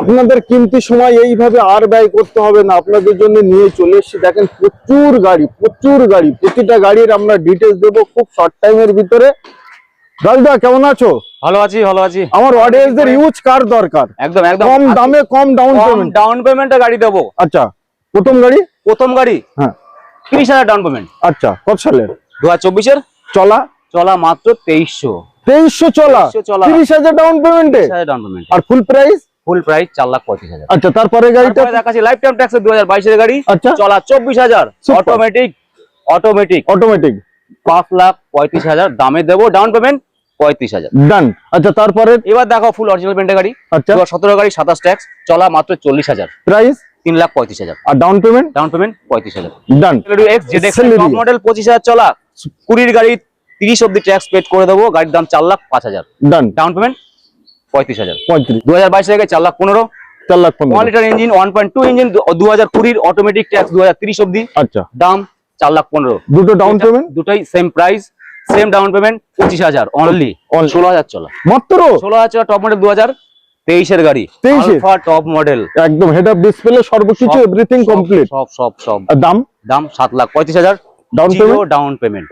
আপনাদের কিমতি সময় এইভাবে আর ব্যয় করতে হবে না, আপনাদের জন্য নিয়ে চলে এসেছি। দেখেন প্রচুর গাড়ি, প্রতিটা গাড়ির আমরা ডিটেলস দেবো খুব শর্ট টাইমের ভিতরে। দাদা কেমন আছো? ভালো আছি। আমার অডিয়েন্সদের ইউজ কার দরকার, একদম কম দামে কম ডাউন পেমেন্টে গাড়ি দেবো। আচ্ছা, প্রথম গাড়ি হ্যাঁ 30,000 ডাউন পেমেন্ট। আচ্ছা, কত সালের? 2024-এর। চলা মাত্র 2300 চলা 30,000 ডাউন পেমেন্টে। আর ফুল প্রাইস 4,35,000। আচ্ছা, তারপরে গাড়িটা দেখাচ্ছি লাইফ টাইম ট্যাক্স 2022-এর গাড়ি। আচ্ছা, চলা 24,000, অটোমেটিক 5,35,000 দামে দেবো, ডাউন পেমেন্ট 35,000। ডান। আচ্ছা, তারপরে এবার দেখো ফুল অরিজিনাল পেমেন্টের গাড়ি। আচ্ছা, 2017 গাড়ি, 27 ট্যাক্স, চলা মাত্র 40,000, প্রাইস 3,35,000। আর ডাউন পেমেন্ট 35,000। ডান। টপ মডেল 25,000 চলা, 20 গাড়ি 30 অব্দি ট্যাক্স পেড করে দেবো, গাড়ির দাম 4,05,000, ডান। Down payment 35,000। 35 2022 থেকে 4,15,000, 4,15,000। 1 litre engine, 1.2 engine, 2020 automatic tax 2030 অব্দি, আচ্ছা, দাম 4,15,000। দুটো ডাউন পেমেন্ট, দুটোই same price, same down payment 25,000 only. 16,000 চলা, মাত্র 16,000 চলা। টপ মডেল 2023-এর গাড়ি, আলফা টপ মডেল, একদম হেড আপ ডিসপ্লে সর্বকিছু এভরিথিং কমপ্লিট। সব দাম 7,35,000 ডাউন পেমেন্ট। Down payment.